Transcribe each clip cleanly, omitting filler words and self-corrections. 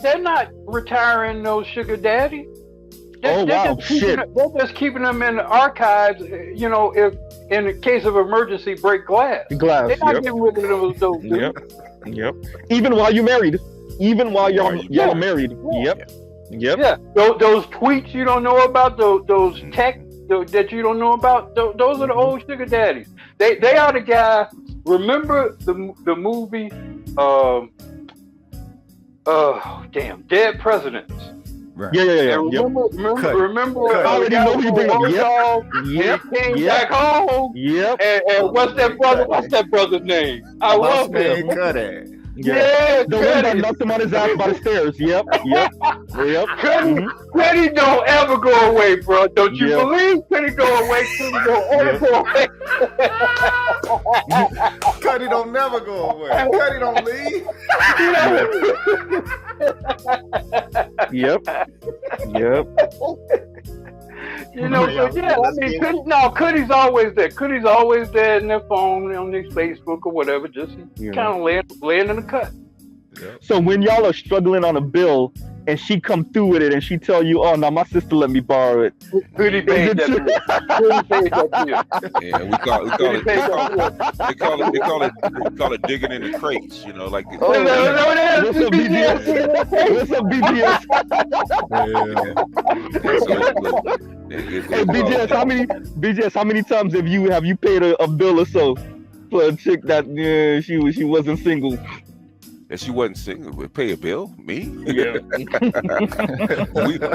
They're not retiring those sugar daddy. They're just keeping them in the archives. You know, if in the case of emergency, break glass. Glass. They're not getting rid of those. Yep. Even while you're married. Even while y'all married. Yep. Yeah. Those tweets you don't know about. Those tech that you don't know about. Those are the old sugar daddies. They are the guy. Remember the movie? Dead Presidents. Right. Yeah. Remember I already know who you bring up. Yep. Came back home. Yep. And what's that brother's name? I love him. Cuddy. Yeah, the one that knocked him on his ass by the stairs. Yep. Cuddy don't ever go away, bro. Don't you believe Cuddy go away? Cuddy don't ever go away. Cuddy don't never go away. Cuddy don't leave. Yep. You know, Cuddy's always there. Cuddy's always there in their phone, on their Facebook or whatever, just kind of laying in the cut. Yep. So when y'all are struggling on a bill and she come through with it and she tell you, "Oh, now my sister let me borrow it," Cuddy paid that bill. Yeah, we call it digging in the crates. You know, like. What's up, BGS? What's up, BGS? Hey, BGS, how many times have you paid a bill or so for a chick that she wasn't single? That she wasn't single. We pay a bill? Me? Yeah.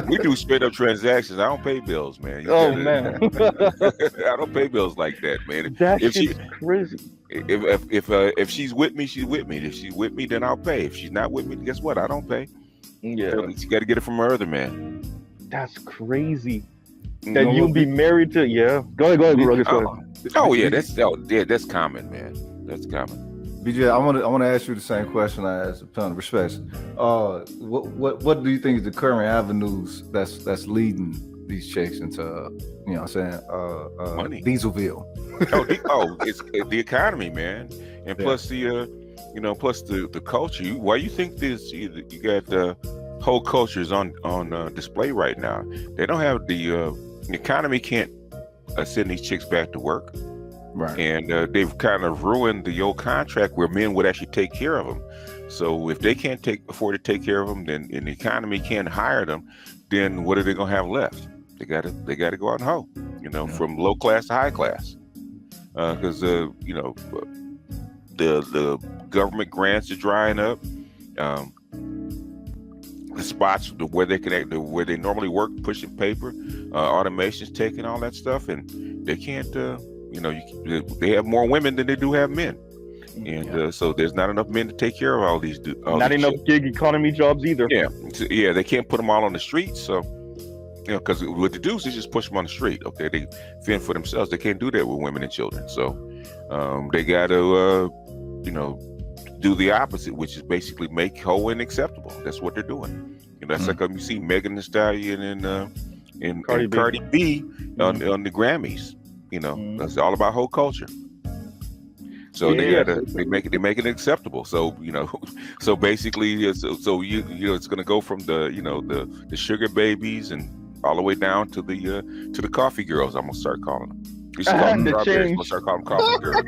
we do straight up transactions. I don't pay bills, man. Man. I don't pay bills like that, man. Shit's crazy. If she's with me, she's with me. If she's with me, then I'll pay. If she's not with me, guess what? I don't pay. Yeah. She got to get it from her other man. That's crazy. That you'll be married to, Go ahead, Rugged. That's common, man. That's common. BJ, I want to ask you the same question I asked a ton of respect. What do you think is the current avenues that's leading these chicks into money, Dieselville? It's the economy, man, and plus the the culture. Why you think this? You got the whole culture is on display right now. They don't have the economy can't send these chicks back to work. Right. And they've kind of ruined the old contract where men would actually take care of them. So if they can't afford to take care of them, then and the economy can't hire them, then what are they gonna have left? They gotta go out and hoe, from low class to high class, because the government grants are drying up. The spots where they where they normally work, pushing paper, automation's taking all that stuff, and they can't. They have more women than they do have men, and so there's not enough men to take care of all these. Not enough gig economy jobs either. Yeah, they can't put them all on the streets. So, because what they do is they just push them on the street. Okay, they fend for themselves. They can't do that with women and children. So, they got to, do the opposite, which is basically make hoeing acceptable. That's what they're doing. That's like you see Megan Thee Stallion and Cardi B on the Grammys. That's all about whole culture. So they make it acceptable. So so basically, it's going to go from the sugar babies and all the way down to the coffee girls. I'm gonna start calling them. You should call them strawberries. I'm gonna start calling them coffee girls.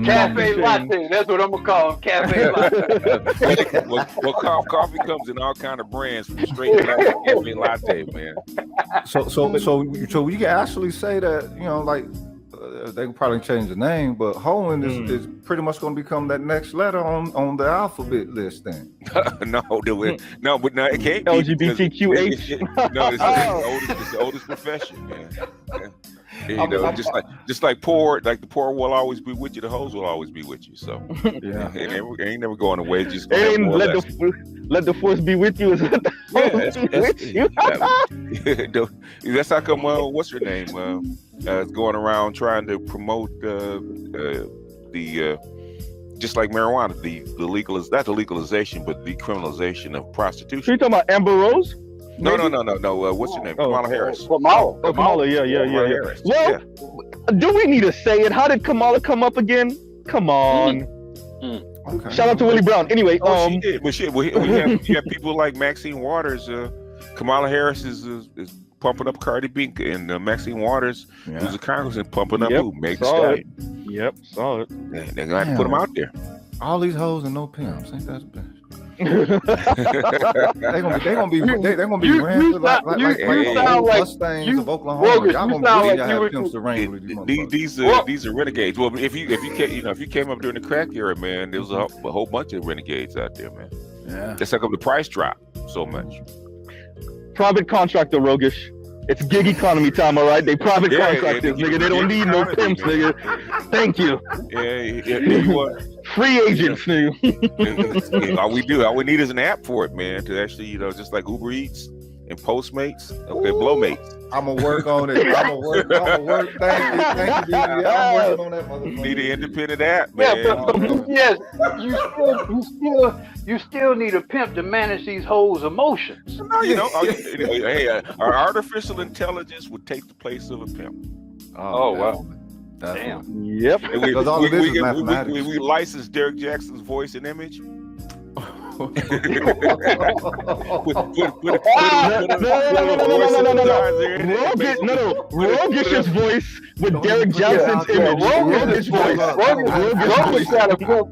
Cafe latte. That's what I'm gonna call them. Cafe latte. Well, coffee comes in all kind of brands, from straight black to cafe latte, man. So you can actually say that they can probably change the name, but hoeing is pretty much going to become that next letter on the alphabet list then. No, but no, it can't LGBTQH. be. No, it's the oldest profession, man. You know, just like the poor will always be with you, the hoes will always be with you. So Yeah. it ain't never going away. Just And let the force be with you. Is let the force be with you. That's how come. What's her name? Is going around trying to promote the just like marijuana, not the legalization, but the criminalization of prostitution. So you talking about Amber Rose? No. What's her name? Kamala Harris. Kamala. Yeah. Harris. Well, do we need to say it? How did Kamala come up again? Come on. Okay. Shout out to Willie Brown. Anyway, she did. But shit, we have people like Maxine Waters. Kamala Harris is pumping up Cardi B, and Maxine Waters, who's a congressman, pumping up who? Meg Thee Stallion. Yep, saw it. They're gonna have to put them out there. All these hoes and no pimps, ain't that the best? They're gonna be ran like Mustangs of Oklahoma. Y'all gonna be have pimps to wrangle these these are renegades. Well, if you came up during the crack era, man, there was a whole bunch of renegades out there, man. Yeah, that's how come the price dropped so much. Private contractor, Rogish. It's gig economy time, all right? They private contractors, nigga. They don't need no pimps, nigga. Thank you. Free agents, nigga. All we need is an app for it, man, to actually, just like Uber Eats and Postmates, Blowmates. I'm gonna work on it. I'm gonna work. Thank you, BG. I'm working on that motherfucker. Need an independent app, man. Yeah, but yes, you still need a pimp to manage these hoes' emotions. No, hey, our artificial intelligence would take the place of a pimp. Oh wow. Damn. Yep. Because all it is mathematics. We license Derek Jackson's voice and image. No. Rogish's voice with Derek Johnson's image. Rogan's voice. Rogan's got a pimp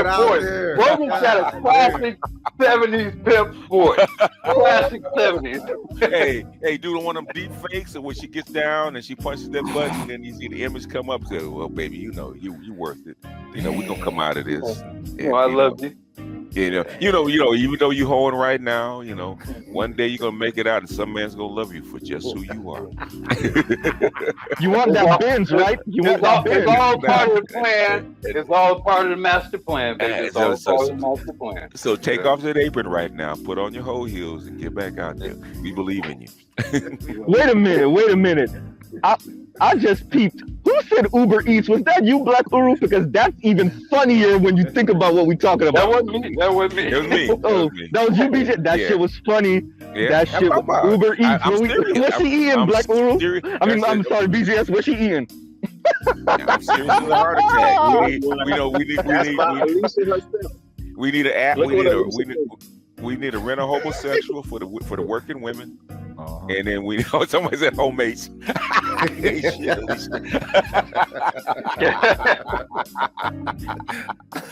voice. Rogan's got a classic 70s pimp voice. Classic 70s. Hey, do one of them deep fakes, and when she gets down and she punches that button, and then you see the image come up. Say, well, baby, you worth it. We're gonna come out of this. Oh, I love you. Even though you hoeing right now, one day you're gonna make it out, and some man's gonna love you for just who you are. You want that Benz, right? It's all part of the plan. It's all part of the master plan, baby. It's all part of the master plan. So take off that apron right now, put on your hoe heels, and get back out there. We believe in you. Wait a minute. I just peeped. Who said Uber Eats? Was that you, Black Uru? Because that's even funnier when you think about what we're talking about. That wasn't me. It was me. That was you, BJ. That shit was funny. Yeah. That shit. Uber Eats. What's she eating, Black Uru? I'm sorry, BGS. What's she eating? I'm serious as a heart attack. We need an app. We need a rent a homosexual for the working women. And then somebody said homemates.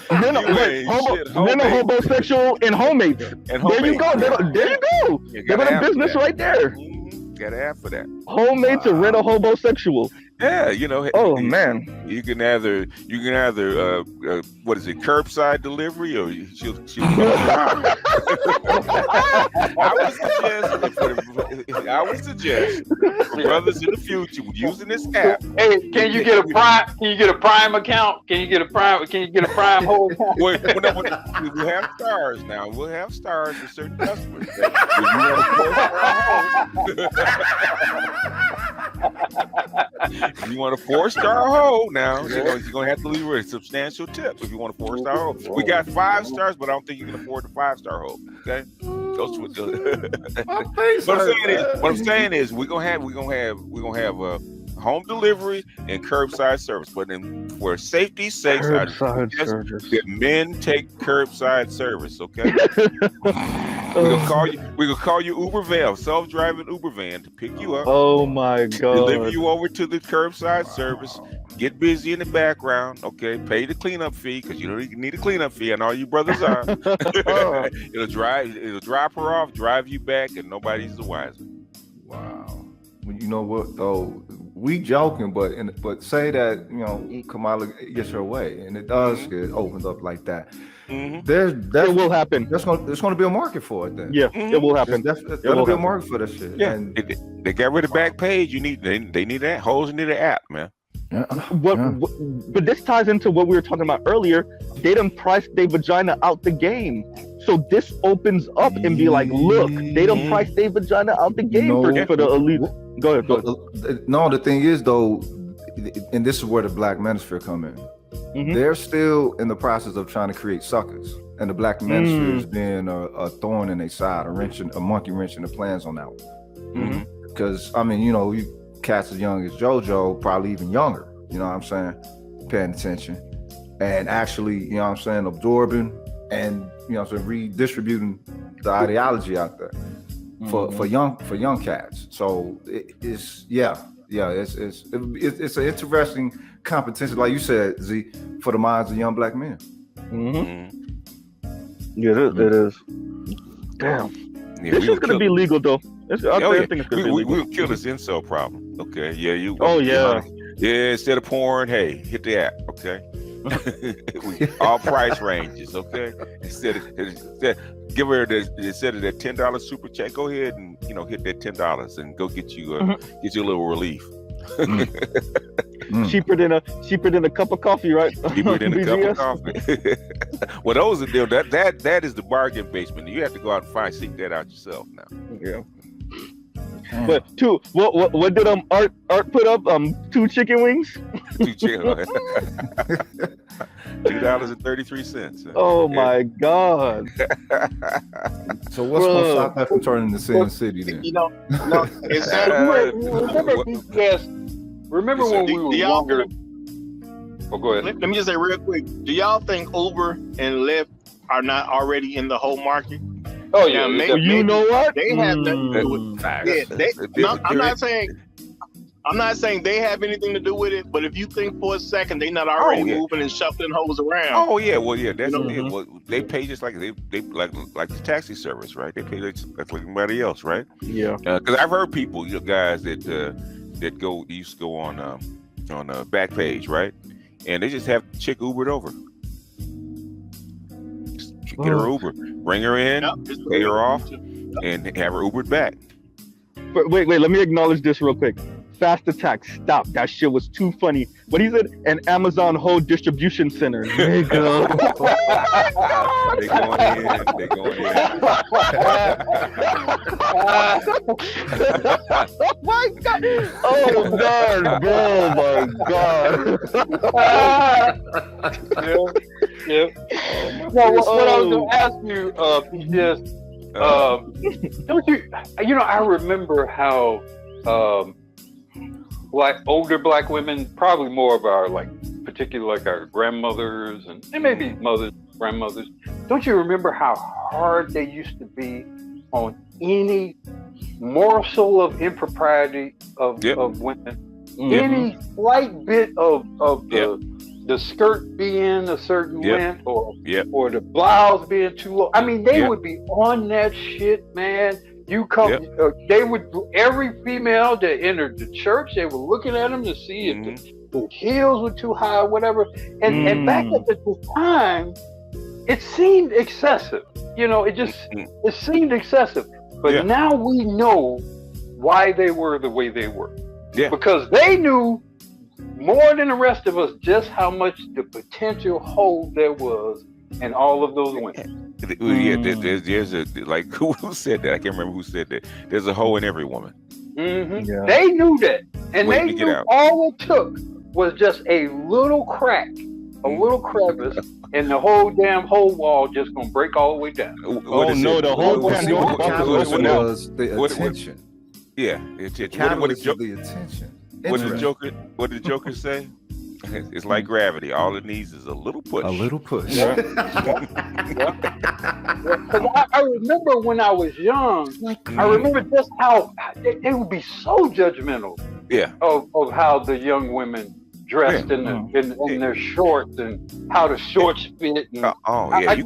Then a homosexual and homemates. There you go. They got a business right there. Got an app for that. Homemates and rent a homosexual. Yeah, Oh man. You can either what is it, curbside delivery, or she'll I would suggest for brothers in the future using this app. Hey, can you get a Prime? Can you get a Prime account? Can you get a Prime whole account? We'll have stars now. We'll have stars for certain customers. If you want a 4-star hoe now, you're gonna have to leave a substantial tip if you want a 4-star hoe. We got 5 stars, but I don't think you can afford the 5-star hoe. Okay, what I'm saying is we're gonna have home delivery and curbside service, but then for safety's sake, that men take curbside service. Okay, we're gonna call you Uber van, self-driving Uber van to pick you up. Oh my God! Deliver you over to the curbside service. Get busy in the background. Okay, pay the cleanup fee because you don't need a cleanup fee, and all you brothers are. It'll drop her off, drive you back, and nobody's the wiser. Wow. You know what though? we joking, but say that Kamala gets her way, and it does get opened up like that. It will happen. There's going to be a market for it then. Yeah, it will happen. There's going to be a market for this shit. Yeah, and they got rid of Backpage. They need that. Hoes need an app, man. But this ties into what we were talking about earlier. They done priced their vagina out the game. So this opens up and be like, look, they done priced their vagina out the game for the elite. Go ahead. No, the thing is though, and this is where the black manosphere come in. They're still in the process of trying to create suckers, and the black manosphere is being a thorn in their side, a monkey wrench in the plans on that one. Because I mean, you cats as young as JoJo, probably even younger, you know what I'm saying, paying attention and actually, absorbing and redistributing the ideology out there for young cats. So it's an interesting competition, like you said, Z, for the minds of young black men. Yeah, it is. Damn. Yeah, this is gonna be legal though. I think it's gonna be legal. We'll kill this incel problem. Okay. Yeah, yeah, instead of porn, hey, hit the app, okay? All price ranges, okay? Instead give her instead of that $10 super chat, go ahead and hit that $10 and go get you a little relief. Cheaper than a cup of coffee, right? Cheaper than a cup of coffee. Well, those are that is the bargain basement. You have to go out and seek that out yourself now. Yeah. But what did Art put up? 2 chicken wings? 2 chicken wings. $2.33. Oh my God. So what's gonna stop that from turning to Sin City then? Is that remember BGS? Remember when we were younger? Oh, go ahead. Let me just say real quick. Do y'all think Uber and Lyft are not already in the whole market? Oh yeah, you know what? They have nothing to do with it. Yeah, I'm not saying they have anything to do with it, but if you think for a second they're not already moving and shuffling hoes around. Oh yeah, well yeah, that's well, they pay just like they like the taxi service, right? They pay like everybody else, right? Yeah. Because I've heard people, guys that used to go on Backpage, right? And they just have the chick Ubered over. Get her Uber, bring her in, pay her off, and have her Ubered back. But wait, let me acknowledge this real quick. Fast Attack, stop. That shit was too funny. What he said? An Amazon whole distribution center. Nigga. They going in. Oh my God. Oh God, bro. My God. Yeah. Well, what I was going to ask you, PGS, don't you? I remember how older black women, probably more of our particularly our grandmothers and maybe mothers, grandmothers. Don't you remember how hard they used to be on any morsel of impropriety of women? Any slight bit of the skirt being a certain length or the blouse being too low. I mean, they would be on that shit, man. You come, they would, every female that entered the church, they were looking at them to see if the heels were too high or whatever. And back at the time, it seemed excessive. It seemed excessive. But now we know why they were the way they were. Yeah. Because they knew more than the rest of us just how much the potential hole there was in all of those women. Yeah, there's a, who said that? I can't remember who said that. There's a hole in every woman. Yeah. They knew that. And they knew all it took was just a little crack, a little crevice, and the whole damn whole wall just gonna break all the way down. The whole was the attention. Yeah, what the attention. What did the Joker say? It's like gravity. All it needs is a little push. A little push. Yeah. I remember when I was young, I remember just how they would be so judgmental of how the young women dressed in their shorts and how the shorts fit. And you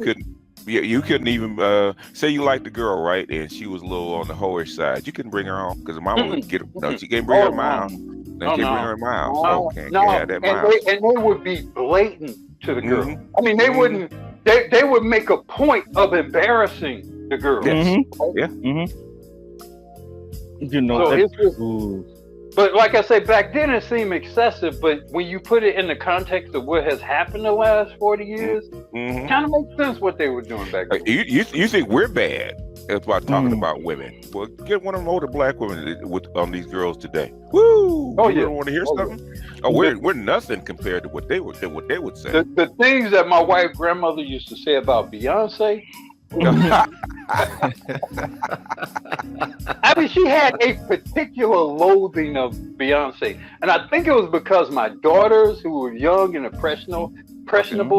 couldn't even say you liked the girl, right? And she was a little on the hoish side. You couldn't bring her home because mama would get her. No, she can't bring her mom. They bring her miles. No, Okay, no. yeah, that miles. And they would be blatant to the girl. Mhm. I mean, they wouldn't. They would make a point of embarrassing the girl. Yes. Yeah. You know, So but like I say, back then it seemed excessive. But when you put it in the context of what has happened the last 40 years, it kind of makes sense what they were doing back then. You think we're bad about talking about women? Well, get one of them older black women on these girls today. Woo! Oh, you yeah. want to hear something? Oh, we're nothing compared to what they would say. The things that my white grandmother used to say about Beyonce. I mean, she had a particular loathing of Beyonce, and I think it was because my daughters, who were young and impressionable,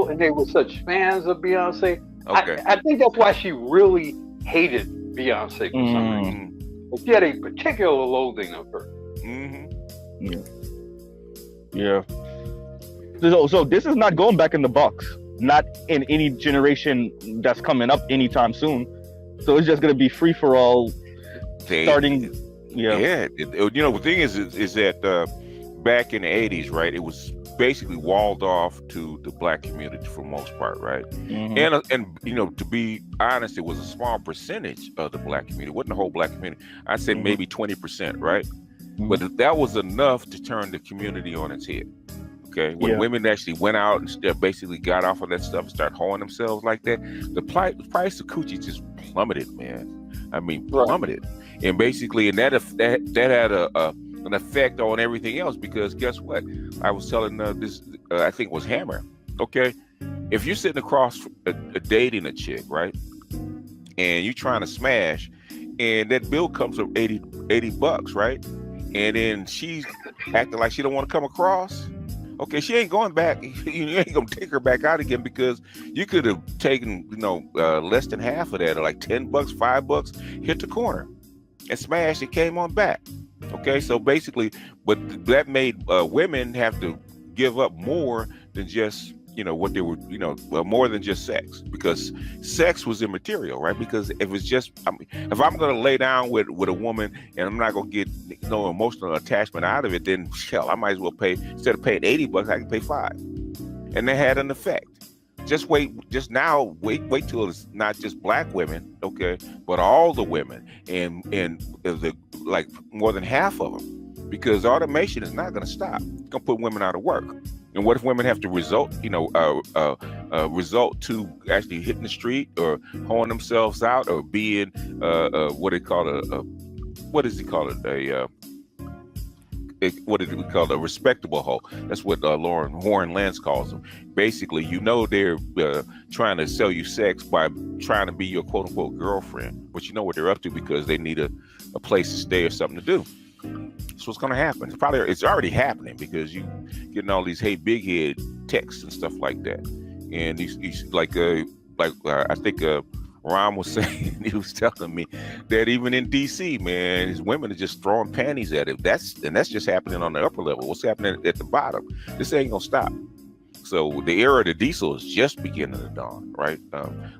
and they were such fans of Beyonce. Okay. I think that's why she really hated Beyonce for some reason. But she had a particular loathing of her. Yeah. So this is not going back in the box. Not in any generation that's coming up anytime soon. So it's just going to be free for all starting. Yeah. You know, the thing is that back in the 80s, right, it was basically walled off to the black community for the most part, right? And you know, to be honest, it was a small percentage of the black community. It wasn't the whole black community. I'd say maybe 20%, right? But that was enough to turn the community on its head. Okay, when women actually went out and basically got off of that stuff and started hoeing themselves like that, the price of coochie just plummeted, man. I mean, plummeted, and basically, and that had an effect on everything else, because guess what? I was telling this, I think it was Hammer. Okay, if you're sitting across dating a chick, right, and you're trying to smash, and that bill comes up $80, right, and then she's acting like she don't want to come across. Okay, she ain't going back. You ain't gonna take her back out again, because you could have taken, less than half of that, or like $10, $5, hit the corner and smashed. It came on back. Okay, so basically, but that made women have to give up more than just, what they were, more than just sex, because sex was immaterial, right? Because if it's just, if I'm going to lay down with a woman and I'm not going to get no emotional attachment out of it, then hell, I might as well pay, instead of paying $80, I can pay $5. And that had an effect. Just wait till it's not just black women, okay, but all the women, and the like more than half of them, because automation is not going to stop. It's going to put women out of work. And what if women have to result to actually hitting the street or hoeing themselves out, or being what did he call it? A respectable hoe? That's what Warren Lance calls them. Basically, they're trying to sell you sex by trying to be your quote unquote girlfriend, but you know what they're up to, because they need a place to stay or something to do. So what's going to happen? It's already happening, because you getting all these "hey big head" texts and stuff like that, and these I think Ron was saying, he was telling me that even in DC, man, these women are just throwing panties at it. That's just happening on the upper level. What's happening at the bottom? This ain't gonna stop. So the era of the diesel is just beginning to dawn, right?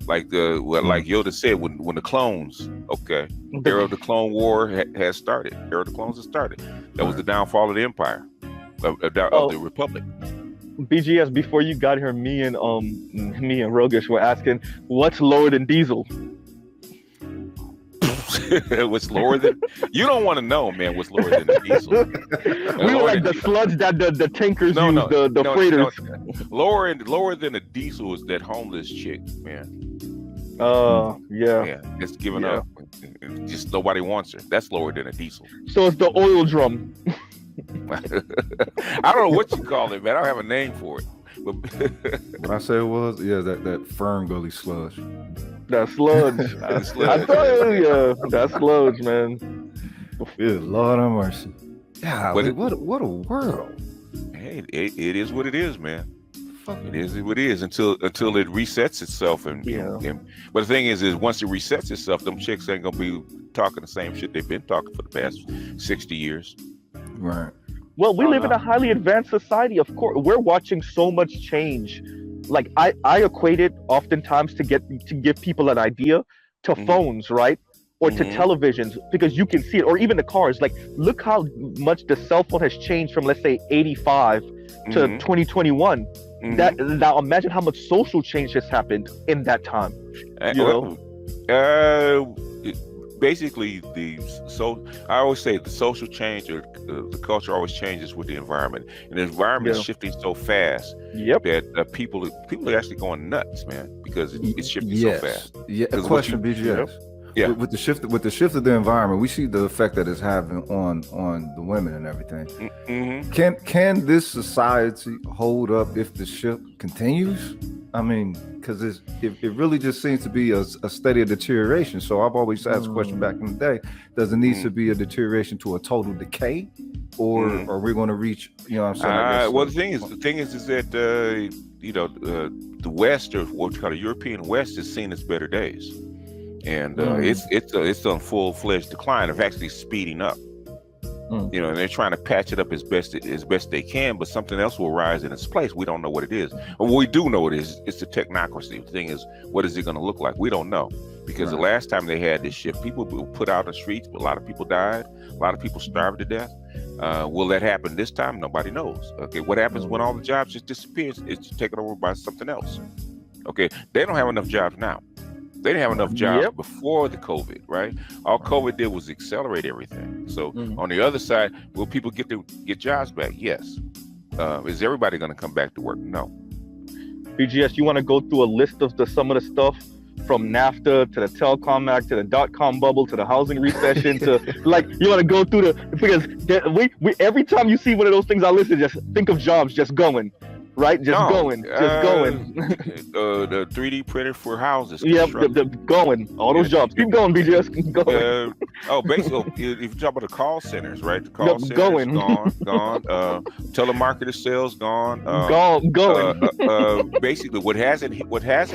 Like Yoda said, when the clones, okay, the era of the Clone War has started. The era of the clones has started. That was the downfall of the Empire, of the Republic. BGS, before you got here, me and Rogish were asking, what's lower than diesel? What's lower than? You don't want to know, man. What's lower than the diesel? We were like the sludge that the tankers use, the freighters. Lower than a diesel is that homeless chick, man. Yeah, it's giving up. Just nobody wants her. That's lower than a diesel. So it's the oil drum. I don't know what you call it, man. I don't have a name for it. What I said was, that Fern Gully sludge. That sludge. I tell you, that sludge, man. Good Lord have mercy. Yeah, what a world. Hey, it is what it is, man. It is what it is until it resets itself, and but the thing is once it resets itself, them chicks ain't gonna be talking the same shit they've been talking for the past 60 years. Right. Well, we live in a highly advanced society. Of course, we're watching so much change. Like I equate it oftentimes to give people an idea to phones, right? or to televisions, because you can see it, or even the cars. Like, look how much the cell phone has changed from, let's say, 85 to 2021. That now imagine how much social change has happened in that time. Basically, I always say the social change or the culture always changes with the environment, and the environment is shifting so fast that people are actually going nuts, man, because it's shifting so fast. Yeah, a question, BGS. Yeah, with the shift of the environment, we see the effect that it's having on the women and everything. Can this society hold up if the shift continues? I mean, because it really just seems to be a steady deterioration. So I've always asked the question back in the day: does it need to be a deterioration to a total decay, or are we going to reach? You know what I'm saying? Well, the thing is that the West, or what we call the European West, is seen as better days. And it's on full-fledged decline. It's actually speeding up. You know, and they're trying to patch it up as best they can, but something else will rise in its place. We don't know what it is. But what we do know it is, it's the technocracy. The thing is, what is it going to look like? We don't know, because the last time they had this shift, people were put out on the streets, but a lot of people died. A lot of people starved to death. Will that happen this time? Nobody knows. Okay, what happens when all the jobs just disappear? It's taken over by something else. Okay, they don't have enough jobs now. They didn't have enough jobs before the COVID, right? All COVID did was accelerate everything. So on the other side, will people get jobs back? Yes. Is everybody going to come back to work? No. BGS, you want to go through a list of some of the stuff from NAFTA to the telecom act to the dot-com bubble to the housing recession to, like, you want to go through because we every time you see one of those things I listed, just think of jobs just going. Right, going. The 3D printer for houses. Yep, going. All those jobs. Keep going, BGS. Keep going. Basically, if you talk about the call centers, right? The call centers gone. Telemarketer sales gone. Going. Basically, what hasn't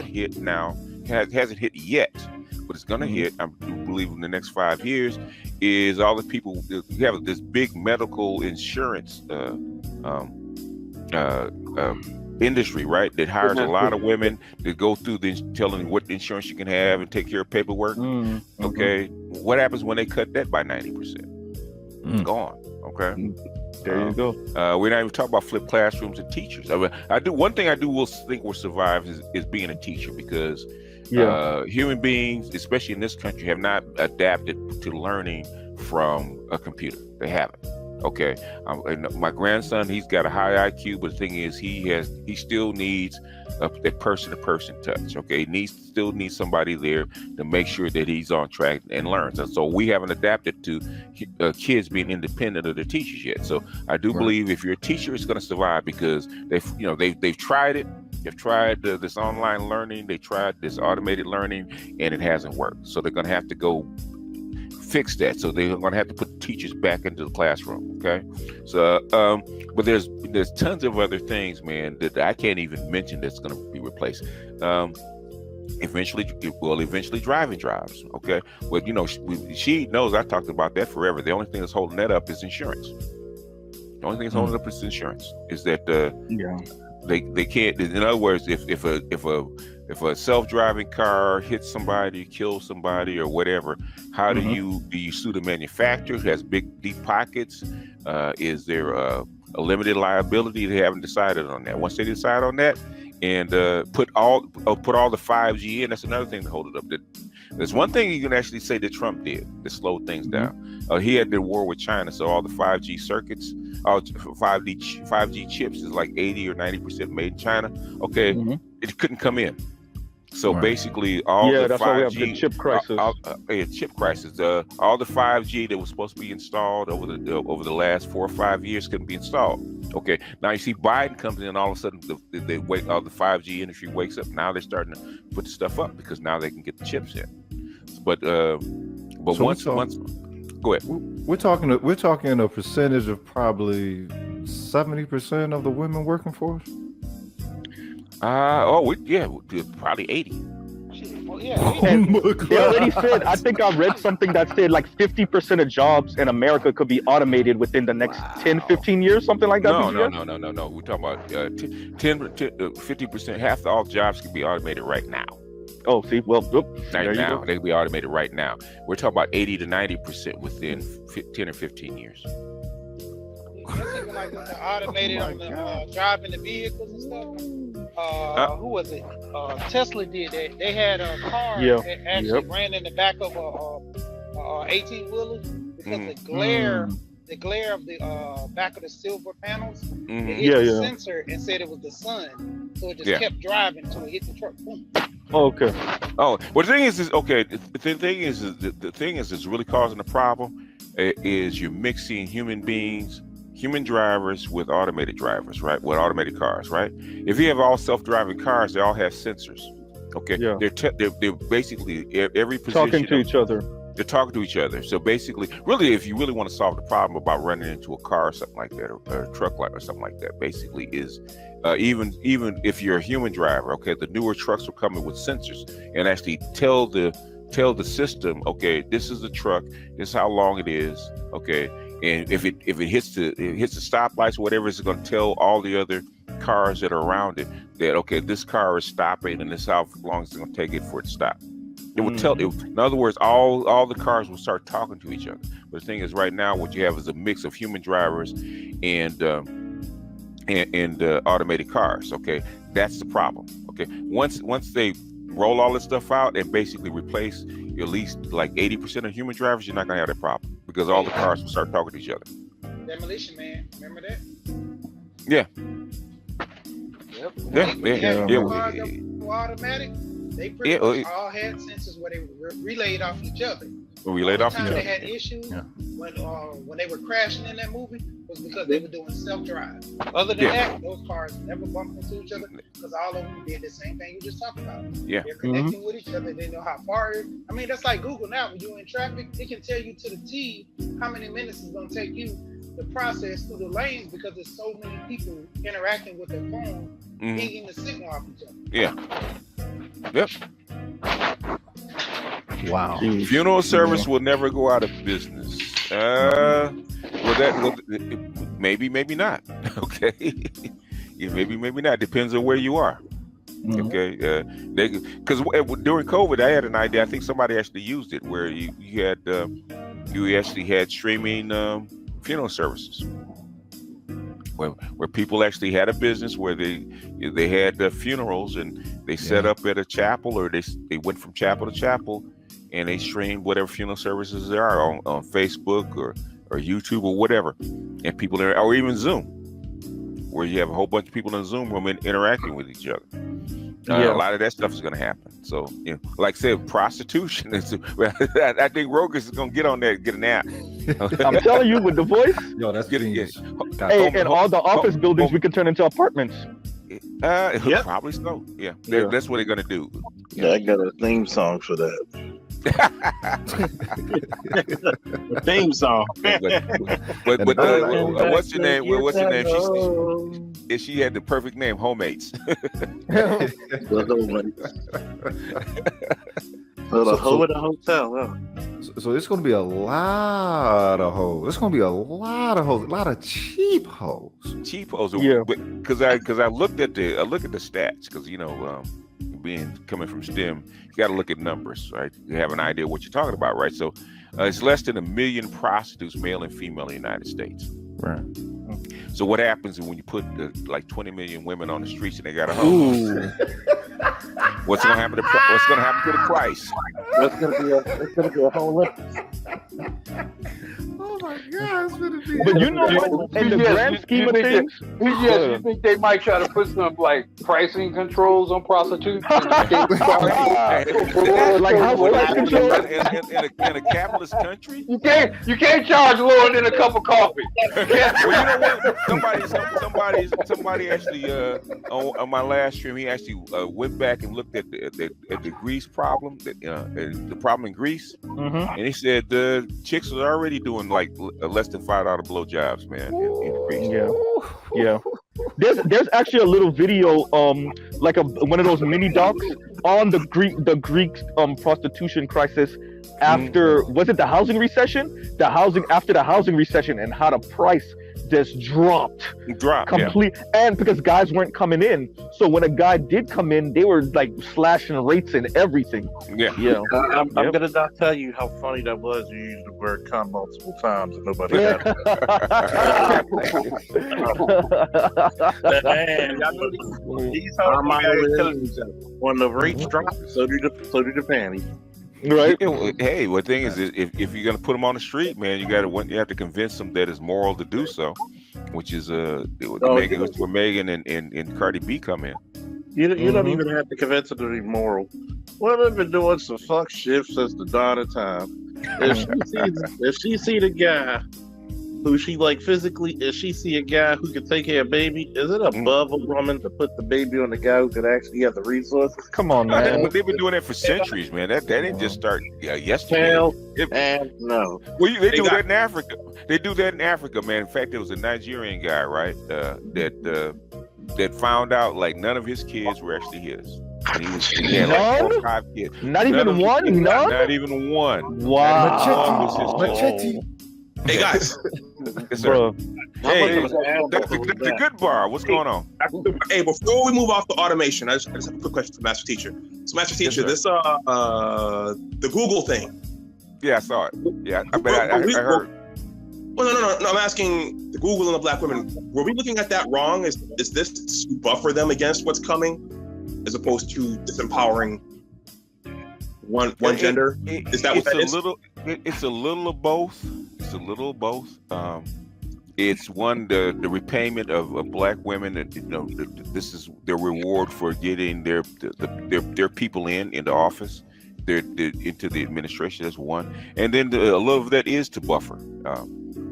hit now hasn't hit yet. But it's going to hit, I believe, in the next 5 years, is all the people. We have this big medical insurance industry, right, that hires a lot of women to go through telling what insurance you can have and take care of paperwork. Okay, what happens when they cut that by 90%? Gone. Okay, there you go. We're not even talking about flipped classrooms and teachers. One thing I will think will survive is being a teacher, because human beings, especially in this country, have not adapted to learning from a computer. They haven't. Okay, my grandson, he's got a high IQ, but the thing is, he still needs a person-to-person touch. Okay, he still needs somebody there to make sure that he's on track and learns. And so we haven't adapted to kids being independent of their teachers yet. So I do believe if you're a teacher, it's going to survive, because they've tried it. They've tried this online learning. They tried this automated learning, and it hasn't worked. So they're going to have to go fix that. So they're going to have to put teachers back into the classroom. Okay, so but there's tons of other things, man, that I can't even mention that's going to be replaced. Eventually driving jobs. Okay, well, she knows I talked about that forever. The only thing that's holding that up is insurance. The only thing that's holding up is insurance. Is that they can't. In other words, if a self-driving car hits somebody, kills somebody, or whatever, how do you sue the manufacturer who has big deep pockets? Is there a limited liability? They haven't decided on that. Once they decide on that, and put all the 5G in, that's another thing to hold it up. There's one thing you can actually say that Trump did that slowed things down. He had the war with China, so all the 5G circuits, all 5G chips is like 80 or 90% made in China. Okay, it couldn't come in. So basically, all the 5G, that's why we have the chip crisis. Chip crisis. All the 5G that was supposed to be installed over the last 4 or 5 years couldn't be installed. Okay, now you see Biden comes in, and all of a sudden all the 5G industry wakes up. Now they're starting to put the stuff up, because now they can get the chips in. But so once, go ahead. We're talking a percentage of probably 70% of the women working force. Probably 80. Well, yeah. And they already said, I think I read something that said like 50% of jobs in America could be automated within the next 10, 15 years, something like that. No. We're talking about 50%. Half of all jobs can be automated right now. Oh, see, well, right now they can be automated right now. We're talking about 80 to 90% within 10 or 15 years. That's even like when they're automated on the driving the vehicles and stuff. Who was it? Tesla did that. They had a car that actually ran in the back of a 18-wheeler because the glare of the back of the silver panels, it hit the sensor and said it was the sun, so it just kept driving until it hit the truck. Boom. Oh, okay. Oh, well, the thing is okay. The thing is, it's really causing a problem. Is you're mixing human beings, human drivers with automated drivers, right? With automated cars, right? If you have all self-driving cars, they all have sensors. Okay. Yeah. They're basically every position talking to each other. They're talking to each other. So basically, really, if you really want to solve the problem about running into a car or something like that, or a truck or something like that, basically is even if you're a human driver, okay, the newer trucks are coming with sensors and actually tell the system, okay, this is the truck, this is how long it is, okay, and if it hits the stoplights or whatever, it's going to tell all the other cars that are around it that, okay, this car is stopping and this is how long it's going to take it for it to stop. It will tell. In other words, all the cars will start talking to each other. But the thing is, right now, what you have is a mix of human drivers and automated cars. Okay, that's the problem. Okay, once they roll all this stuff out and basically replace at least like 80% of human drivers, you're not gonna have that problem because all the cars will start talking to each other. Demolition Man, remember that? Yeah. Yep. Yeah. Cars that were automatic. They pretty much all had sensors where they relayed off each other. They had issues when they were crashing in that movie was because they were doing self-drive. Other than that, those cars never bumped into each other because all of them did the same thing you just talked about. Yeah. They're connecting with each other. They know how far. I mean, that's like Google now. When you're in traffic, it can tell you to the T how many minutes it's going to take you to process through the lanes because there's so many people interacting with their phone, pinging the signal off each other. Yeah. Yep. Wow. Funeral service will never go out of business. Maybe not. Okay. Maybe not. Depends on where you are. Okay. Because during COVID, I had an idea. I think somebody actually used it where you actually had streaming funeral services. Where people actually had a business where they had the funerals and they set up at a chapel or they went from chapel to chapel and they streamed whatever funeral services there are on Facebook or YouTube or whatever, and people there, or even Zoom, where you have a whole bunch of people in the Zoom room interacting with each other. A lot of that stuff is going to happen. So, like I said, prostitution is. I think Rogus is going to get on that, get an app. I'm telling you, with the voice. Yo, that's genius. Hey, and all the office buildings we can turn into apartments. Probably so. Yeah, that's what they're going to do. Yeah, I got a theme song for that. A theme song. but what's your name? What's your name? She had the perfect name, Homemates. The hoe at a hotel. Huh? So it's going to be a lot of hoes. It's going to be a lot of hoes, a lot of cheap hoes. Cheap hoes. Yeah. Because I looked at the stats because coming from STEM, you got to look at numbers, right? You have an idea what you're talking about, right? So it's less than 1 million prostitutes, male and female, in the United States. Right. So what happens when you put like 20 million women on the streets and they got a home? What's going to happen to the price? It's going to be a whole Olympics. Oh my God, it's gonna be. But you know what? In the grand scheme of things, you think they might try to put some like pricing controls on prostitutes? Like house price control in a capitalist country? You can't charge lower than a cup of coffee. Well, you know what? Somebody actually on my last stream, he actually went back and looked at the Greece problem, the problem in Greece, and he said the chicks are already doing like less than $5 blowjobs, man. In Greece. Yeah. There's actually a little video, like one of those mini docs on the Greek prostitution crisis after was it the housing recession? After the housing recession and how the price just dropped complete. And because guys weren't coming in, so when a guy did come in, they were like slashing rates and everything. I'm gonna not tell you how funny that was. You used the word "cum" multiple times and nobody got it. When the rates drop, so do the panties. Right. Hey, the thing is, if you're gonna put them on the street, man, you have to convince them that it's moral to do so, which is where Megan and Cardi B come in. You don't even have to convince them to be moral. Well, they've been doing some fuck shit since the dawn of time. If she see the guy who she like physically, if she see a guy who can take care of a baby, is it above a woman to put the baby on the guy who could actually have the resources? Come on, man. But they've been doing that for centuries, man. That didn't just start yesterday. Hell, and no. Well, they do that in Africa. They do that in Africa, man. In fact, there was a Nigerian guy, right, that found out like none of his kids were actually his. And he had like 4 or 5 kids. Not even one? None? Not even one. Wow. Machete. Hey guys, yes, sir. Hey, the good bar. What's going on? Hey, before we move off the automation, I just have a quick question for Master Teacher. So, Master Teacher, this the Google thing. Yeah, I saw it. Yeah, I heard. Well, no. I'm asking the Google and the black women. Were we looking at that wrong? Is this to buffer them against what's coming, as opposed to disempowering one gender? Is that what that is? It's a little of both. It's a little of both. It's one the repayment of black women, and this is their reward for getting their people in the office, into the administration. That's one, and then a little of that is to buffer,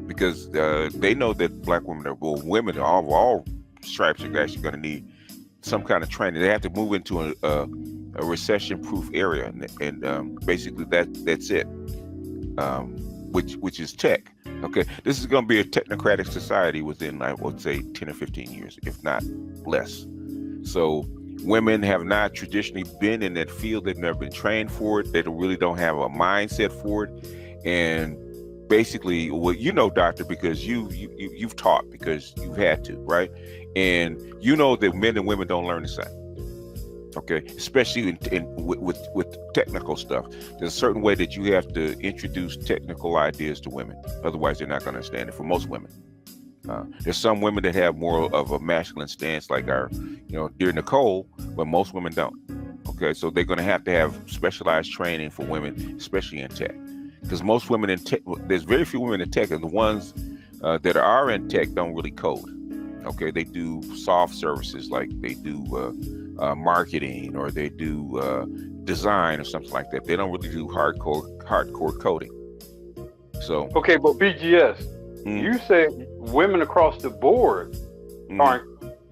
because they know that black women women of all stripes are actually going to need some kind of training. They have to move into a recession-proof area, and basically that's it. Which is tech. Okay, this is going to be a technocratic society within, I would say, 10 or 15 years, if not less. So women have not traditionally been in that field. They've never been trained for it. They really don't have a mindset for it. And basically, well, doctor, because you've taught, because you've had to, right? And you know that men and women don't learn the same. Okay, especially with technical stuff. There's a certain way that you have to introduce technical ideas to women. Otherwise, they're not going to understand it. For most women, there's some women that have more of a masculine stance, like our, dear Nicole, but most women don't. Okay, so they're going to have specialized training for women, especially in tech, because most women in tech, there's very few women in tech, and the ones that are in tech don't really code. Okay, they do soft services, like they do marketing, or they do design or something like that. They don't really do hardcore coding. So okay, but BGS, you say women across the board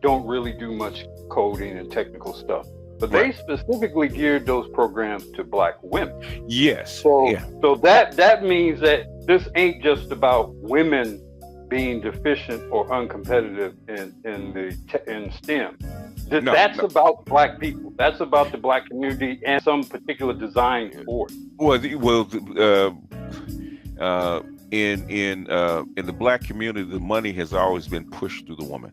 don't really do much coding and technical stuff, but they specifically geared those programs to black women. Yes. So that means that this ain't just about women being deficient or uncompetitive in STEM. That's about black people. That's about the black community and some particular design for it. In the black community, the money has always been pushed through the woman.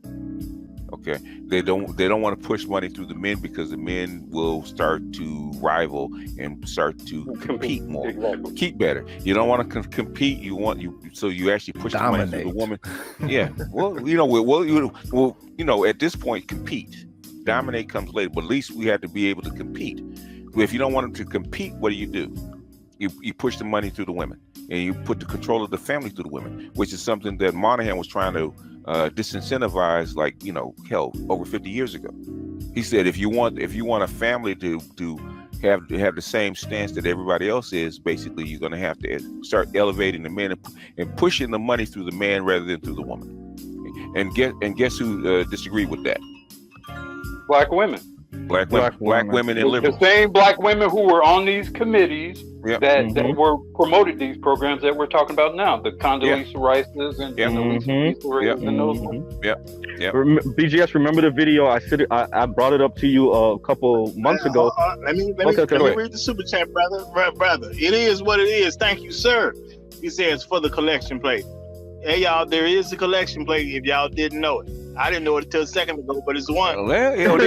Okay, they don't want to push money through the men, because the men will start to rival and start to compete more, keep better. You don't want to compete. So you actually push the money through the woman. Yeah. Well, at this point, compete. Dominate comes later, but at least we have to be able to compete. If you don't want them to compete, what do? You push the money through the women, and you put the control of the family through the women, which is something that Monahan was trying to disincentivize, over 50 years ago. He said, if you want a family to have the same stance that everybody else is, basically you're going to have to start elevating the men and pushing the money through the man rather than through the woman. And guess who disagreed with that? Black women. Black women and liberals. The same black women who were on these committees that were promoted these programs that we're talking about now, the Condoleezza Rices and the Lisa Rices and those ones. BGS, remember the video? I brought it up to you a couple months ago. Let me read the super chat, brother. It is what it is. Thank you, sir. He says for the collection plate. Hey y'all, there is a collection plate if y'all didn't know it. I didn't know it until a second ago, but it's one. Well, they're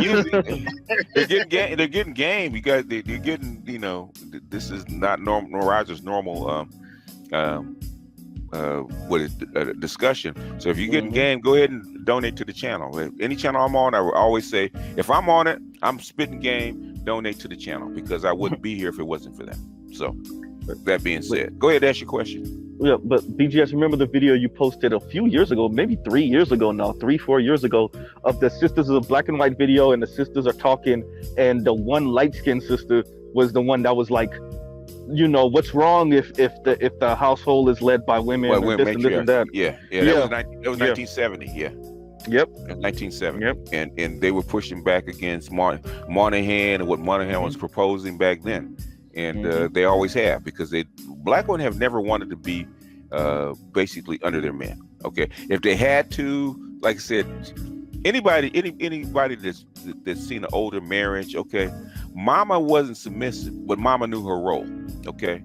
getting game. They're getting, this is not normal. Roger's normal discussion. So if you're getting game, go ahead and donate to the channel. Any channel I'm on, I will always say, if I'm on it, I'm spitting game, donate to the channel, because I wouldn't be here if it wasn't for that. So that being said, go ahead and ask your question. Yeah, but BGS, remember the video you posted a few years ago, maybe 3 years ago now, 4 years ago, of the sisters, of a black and white video, and the sisters are talking, and the one light-skinned sister was the one that was like, what's wrong if the household is led by women, or this and this and that. Yeah. That was 1970. Yeah. Yep. 1970. Yep. And they were pushing back against Moynihan and what Moynihan was proposing back then. And they always have, because black women have never wanted to be basically under their men. Okay, if they had to, like I said, anybody that's seen an older marriage, okay, Mama wasn't submissive, but Mama knew her role. Okay,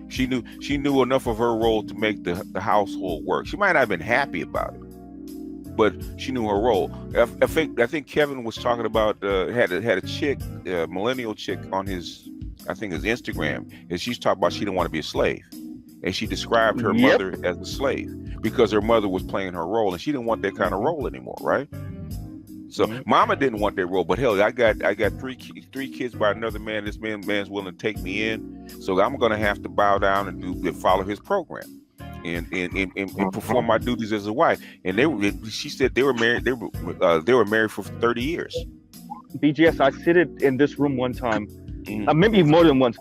she knew enough of her role to make the household work. She might not have been happy about it, but she knew her role. I think Kevin was talking about had a chick, millennial chick, on his Instagram, and she's talking about she didn't want to be a slave, and she described her mother as a slave because her mother was playing her role, and she didn't want that kind of role anymore, right? So Mama didn't want that role, but hell, I got three kids by another man. This man's willing to take me in, so I'm gonna have to bow down and follow his program and perform my duties as a wife. And she said they were married. They were married for 30 years. BGS, I sit in this room one time. Maybe more than once.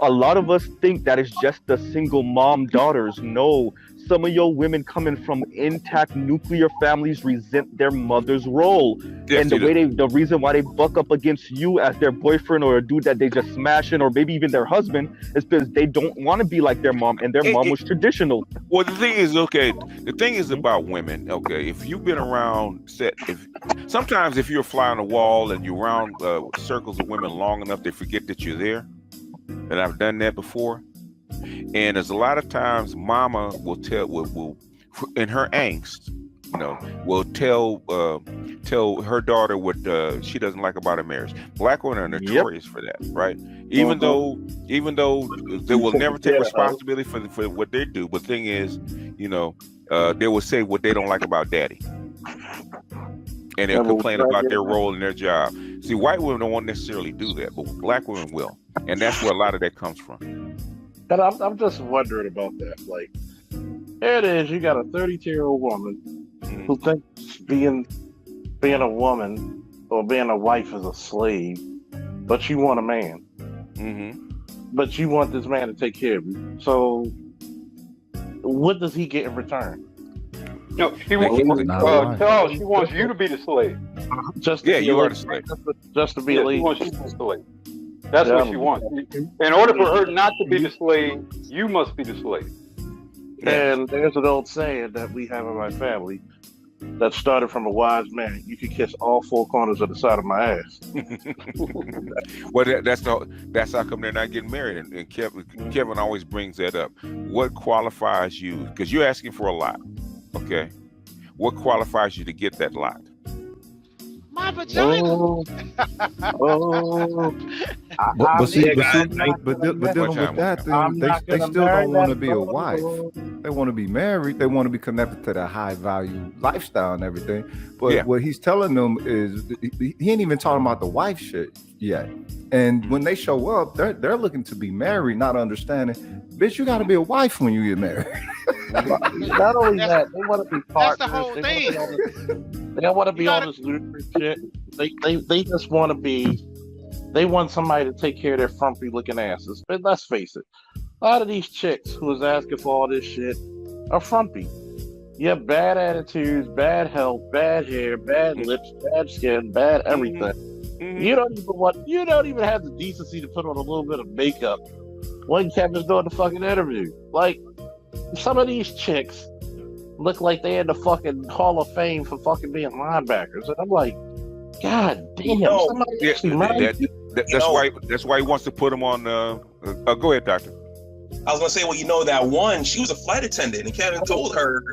A lot of us think that it's just the single mom daughters. No, some of your women coming from intact nuclear families resent their mother's role. Yes, and the reason why they buck up against you as their boyfriend or a dude that they just smashing, or maybe even their husband, is because they don't want to be like their mom, and their mom was traditional. Well, the thing is about women, okay, if you've been around, sometimes if you're a fly on the wall and you're around circles of women long enough, they forget that you're there. And I've done that before. And there's a lot of times Mama will in her angst, will tell her daughter what she doesn't like about her marriage. Black women are notorious for that, right? Even though they will never take responsibility for what they do. But the thing is, they will say what they don't like about daddy. And they'll complain about their role in their job. See, white women don't necessarily do that, but black women will. And that's where a lot of that comes from. And I'm just wondering about that. Like, there it is, you got a 32-year-old woman who thinks being a woman or being a wife is a slave, but you want a man. But you want this man to take care of you. So what does he get in return? No, she wants you to be the slave. You are the slave. Just to be a lead. She wants you to be the slave. That's what she wants. In order for her not to be the slave, you must be the slave. And there's an old saying that we have in my family that started from a wise man: you can kiss all four corners of the side of my ass. Well, that's how come they're not getting married. And Kevin always brings that up. What qualifies you? Because you're asking for a lot. Okay, what qualifies you to get that lot? My vagina. But dealing with that, they still don't want to be a wife. They want to be married. They want to be connected to that high value lifestyle and everything. But what he's telling them is he ain't even talking about the wife shit yet. And when they show up, they're looking to be married, not understanding, bitch, you got to be a wife when you get married. Not only that, they want to be partners. That's the whole thing. They don't want to be all this ludicrous shit. They just want to be. They want somebody to take care of their frumpy looking asses. But let's face it, a lot of these chicks who is asking for all this shit are frumpy. You have bad attitudes, bad health, bad hair, bad lips, bad skin, bad everything. You don't even have the decency to put on a little bit of makeup when Kevin's doing the fucking interview. Like, some of these chicks look like they in the fucking Hall of Fame for fucking being linebackers, and I'm like, God damn! That's why he wants to put them on. Go ahead, doctor. I was gonna say, well, you know, that one, she was a flight attendant, and Kevin told her,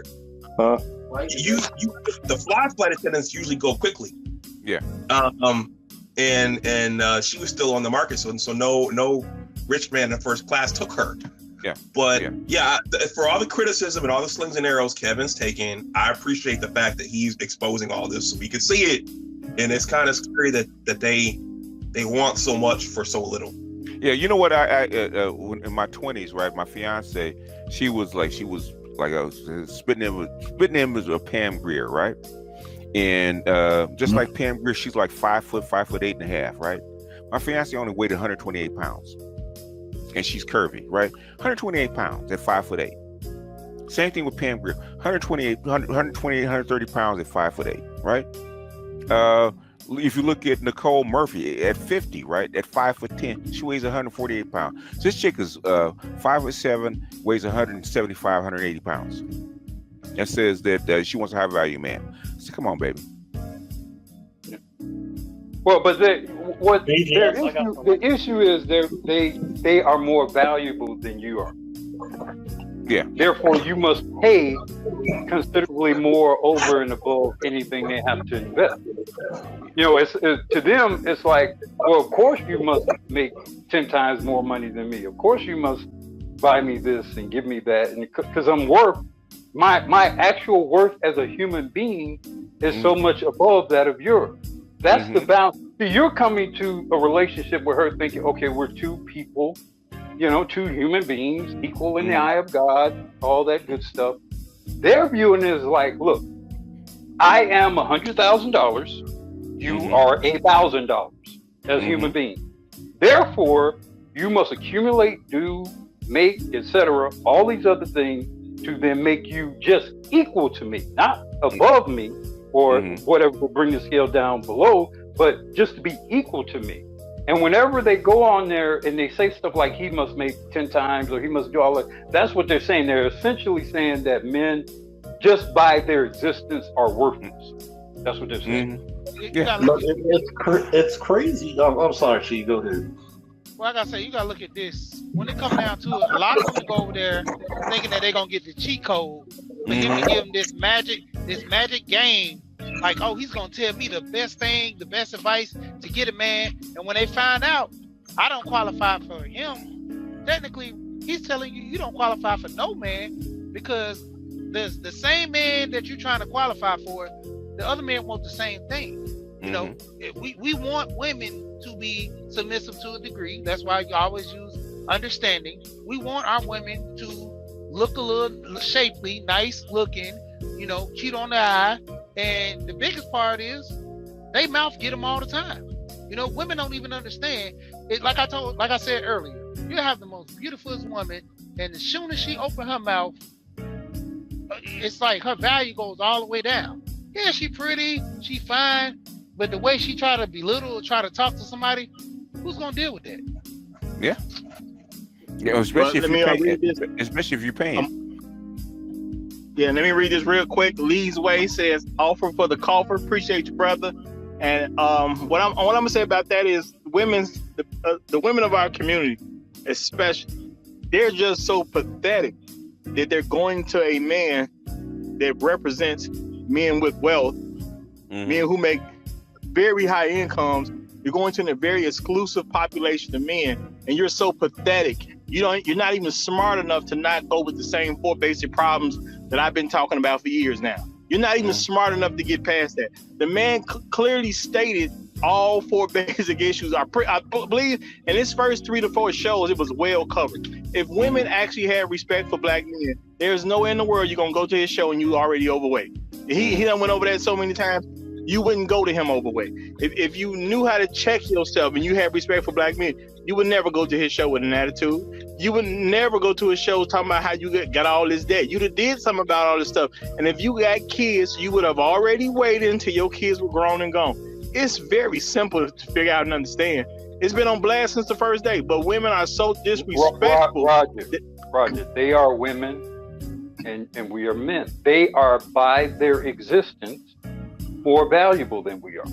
you the flight attendants usually go quickly. Yeah. And she was still on the market, so no rich man in first class took her. Yeah. But for all the criticism and all the slings and arrows Kevin's taking, I appreciate the fact that he's exposing all this so we can see it. And it's kind of scary that they want so much for so little. Yeah, you know what? I in my 20s, right? My fiance, she was like I was spitting in was a Pam Grier, right? And just like Pam Grier, she's like 5'8.5", right? My fiance only weighed 128 pounds, and she's curvy, right? 128 pounds at 5'8". Same thing with Pam Grier, 130 pounds at 5'8", right? If you look at Nicole Murphy at 50, right, at 5'10", she weighs 148 pounds. So this chick is 5'7", weighs 175, 180 pounds, and says that she wants a high value man. So come on, baby. Well, but the issue is they are more valuable than you are. Yeah. Therefore, you must pay considerably more over and above anything they have to invest. You know, it's to them, it's like, well, of course you must make 10 times more money than me. Of course you must buy me this and give me that, and because I'm worth my actual worth as a human being is so much above that of yours. That's the balance. See, you're coming to a relationship with her thinking, okay, we're two people. You know, two human beings, equal in the eye of God, all that good stuff. Their viewing is like, look, I am $100,000. You are $1,000 as human beings. Therefore, you must accumulate, do, make, etc., all these other things to then make you just equal to me, not above me or whatever will bring the scale down below, but just to be equal to me. And whenever they go on there and they say stuff like he must make 10 times or he must do all that, that's what they're saying. They're essentially saying that men, just by their existence, are worthless. That's what they're saying. Yeah. It's crazy. I'm sorry, She, go ahead. Well, like I say, you gotta look at this. When it comes down to it, a lot of them go over there thinking that they're gonna get the cheat code, but then we give them this magic game. Like, oh, he's gonna tell me the best thing, the best advice to get a man. And when they find out I don't qualify for him, technically he's telling you you don't qualify for no man, because there's the same man that you're trying to qualify for, the other men want the same thing. You know, we want women to be submissive to a degree. That's why you always use understanding. We want our women to look a little shapely, nice looking, you know, cute on the eye. And the biggest part is they mouth get them all the time. You know, women don't even understand it. Like I said earlier, you have the most beautifulest woman, and as soon as she open her mouth, it's like her value goes all the way down. Yeah, she pretty, she fine, but the way she try to belittle, try to talk to somebody, who's gonna deal with that? Yeah. Yeah, especially if you're paying. Yeah, let me read this real quick. Lee's Way says, offer for the coffer. Appreciate you, brother. And what I'm gonna say about that is the women of our community, especially, they're just so pathetic that they're going to a man that represents men with wealth, men who make very high incomes. You're going to a very exclusive population of men, and you're so pathetic. You're not even smart enough to not go with the same 4 basic problems that I've been talking about for years now. You're not even smart enough to get past that. The man clearly stated all 4 basic issues. I believe in his first 3 to 4 shows, it was well covered. If women actually had respect for black men, there's no way in the world you're going to go to his show and you already overweight. He done went over that so many times. You wouldn't go to him overweight. If you knew how to check yourself and you had respect for black men, you would never go to his show with an attitude. You would never go to his show talking about how you got all this debt. You'd have did something about all this stuff. And if you got kids, you would have already waited until your kids were grown and gone. It's very simple to figure out and understand. It's been on blast since the first day, but women are so disrespectful. Roger, they are women and we are men. They are, by their existence, more valuable than we are.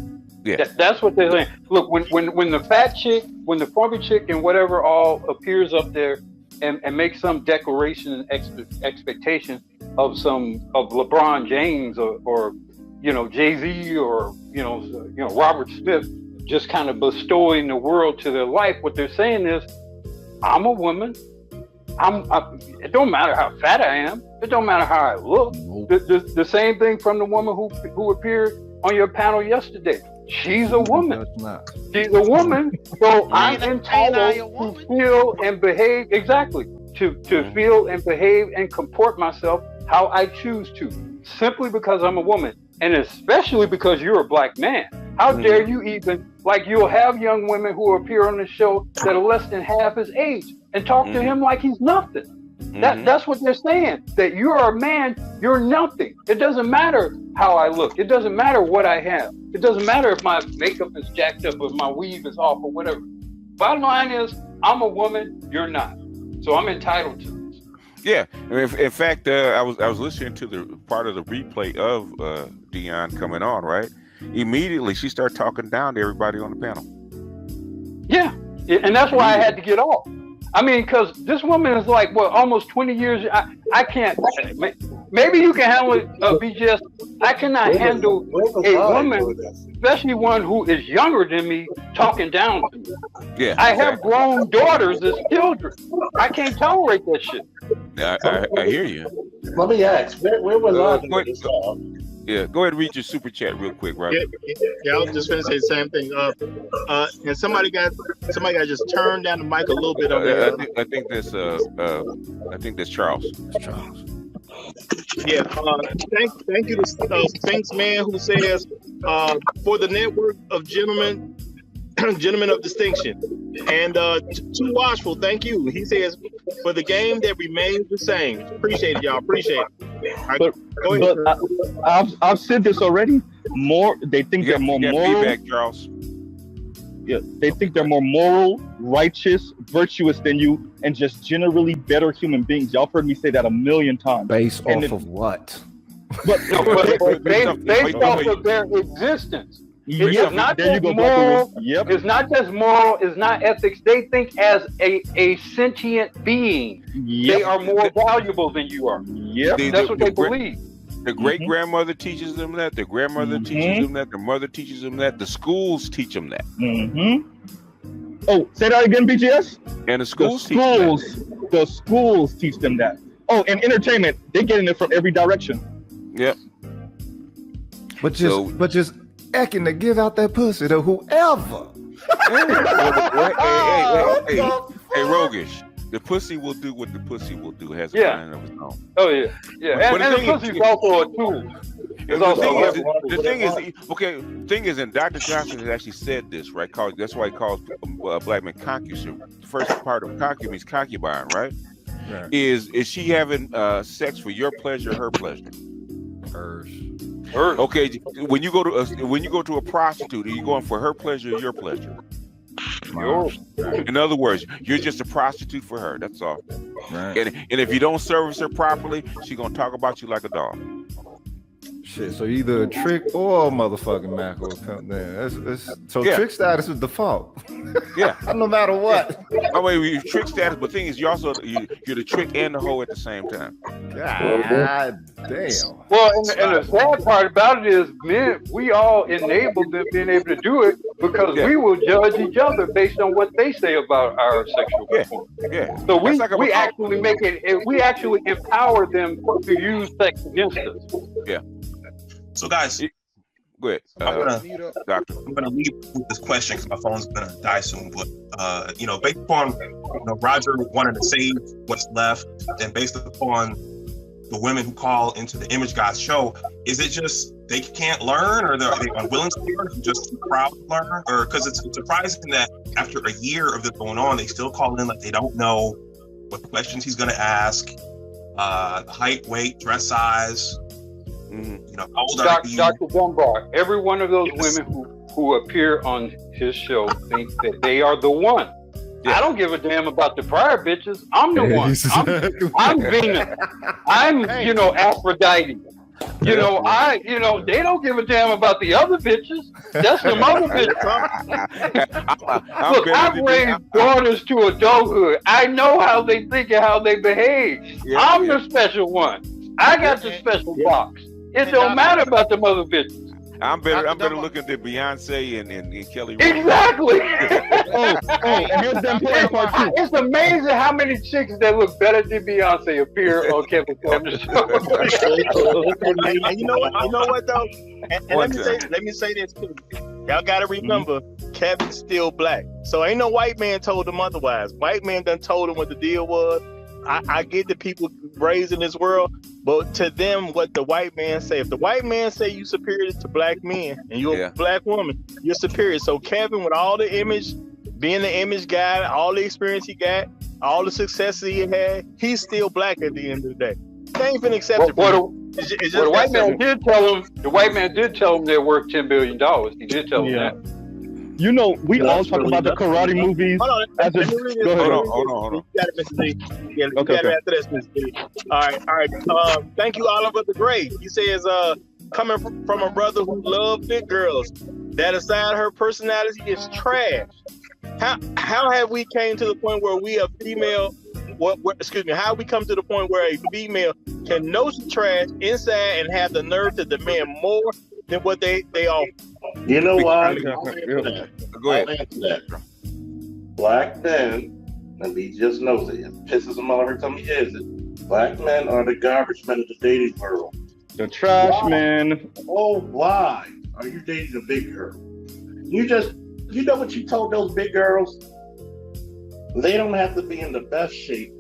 Yeah, that's what they're saying. Look, when the fat chick, when the frumpy chick and whatever all appears up there, and make some declaration and expectation of LeBron James or Jay-Z or Robert Smith just kind of bestowing the world to their life. What they're saying is, I'm a woman. It don't matter how fat I am. It don't matter how I look. The same thing from the woman who appeared on your panel yesterday. She's a woman. She's a woman. So I'm entitled to feel and behave exactly. To feel and behave and comport myself how I choose to, simply because I'm a woman, and especially because you're a black man. How dare you even, like, you'll have young women who appear on the show that are less than half his age and talk to him like he's nothing. That's what they're saying, that you're a man, you're nothing. It doesn't matter how I look. It doesn't matter what I have. It doesn't matter if my makeup is jacked up or my weave is off or whatever. Bottom line is, I'm a woman, you're not. So I'm entitled to this. Yeah. In fact, I was listening to the part of the replay of Dion coming on, right? Immediately, she started talking down to everybody on the panel. Yeah. And that's why I had to get off. I mean, because this woman is like, almost 20 years. I can't. Maybe you can handle it, BGS. I cannot handle a woman, especially one who is younger than me, talking down to me. Yeah, I have grown daughters as children. I can't tolerate that shit. I hear you. Let me ask, where was I? Yeah, go ahead and read your super chat real quick, right? Yeah, I was just gonna say the same thing. And somebody got just turned down the mic a little bit on there. I think that's Charles. It's Charles. Yeah. Thank you to Sphinx Man, who says for the network of gentlemen of distinction, and Too Watchful. Thank you. He says for the game that remains the same. Appreciate it, y'all. Appreciate it. Go ahead. But I've said this already. They think they're more moral. Feedback, Charles. Yeah, they think they're more moral, righteous, virtuous than you, and just generally better human beings. Y'all heard me say that a million times. Based off of what? But based off of their existence. It's not just moral. Yep. It's not just moral. It's not ethics. They think as a sentient being, they are more valuable than you are. Yep. That's what they believe. The great grandmother teaches them that. The grandmother teaches them that. The mother teaches them that. The schools teach them that. Oh, say that again, BGS. And the schools teach them that. Oh, and entertainment, they're getting it from every direction. Yep. But just acting to give out that pussy to whoever. Hey, Rogish. The pussy will do what the pussy will do. It has a mind of its own. Oh yeah. And the pussy is also a tool. The thing is, and Dr. Johnson has actually said this, right? That's why he calls black men concubine. The first part of concubine means concubine, right? Is she having sex for your pleasure, her pleasure? Hers. Okay. When you go to a prostitute, are you going for her pleasure or your pleasure? In other words, you're just a prostitute for her. That's all. Right. And if you don't service her properly, she's gonna talk about you like a dog. Shit. So either a trick or a motherfucking mackerel come there. Trick status is default. Yeah. No matter what. I mean, you trick status, but the thing is, you're the trick and the hoe at the same time. God damn. Well, and the sad part about it is, men, we all enabled them being able to do it because we will judge each other based on what they say about our sexual performance. Yeah. So we actually empower them to use sex against us. Yeah. So guys, go ahead. Doctor. I'm gonna leave with this question because my phone's gonna die soon. But based upon Roger wanting to save what's left, and based upon the women who call into the Image Guys show, is it just they can't learn, or are they unwilling to learn, or just too proud to learn, or because it's surprising that after a year of this going on, they still call in like they don't know what questions he's gonna ask, height, weight, dress size. How old are you? Dr. Dunbar, every one of those women who appear on his show think that they are the one. I don't give a damn about the prior bitches. I'm the one. I'm Venus. I'm, Aphrodite. You know, they don't give a damn about the other bitches. That's the other bitches. Look, I've raised daughters to adulthood. I know how they think and how they behave. I'm the special one. I got the special box. It don't matter about the other bitches. I'm better looking than Beyonce and Kelly. Exactly. And here's the important part too. It's amazing how many chicks that look better than Beyonce appear on Kevin Coleman's show. And you know what though? And let me say this too. Y'all gotta remember, Kevin's still black. So ain't no white man told him otherwise. White man done told him what the deal was. I get the people raised in this world, but to them, what the white man say, if the white man say you superior to black men and you're a black woman, you're superior. So Kevin, with all the image, being the image guy, all the experience he got, all the success he had, he's still black at the end of the day. They ain't been accepted. The white man did tell him they're worth $10 billion. He did tell him that. You know, we all talk about the karate movies. Hold on. You got it, Mr. D. Yeah, you got it after this, Mr. D. All right. Thank you, Oliver the Great. He says, coming from a brother who loves big girls, that aside her personality is trash. How have we came to the point where we a female? How we come to the point where a female can know some trash inside and have the nerve to demand more than what they offer? You know why? Go ahead. I'll answer that. Black men, and he just knows it. It pisses him off every time he hears it. Black men are the garbage men of the dating world. The trash men. Oh, why are you dating a big girl? You know what you told those big girls? They don't have to be in the best shape.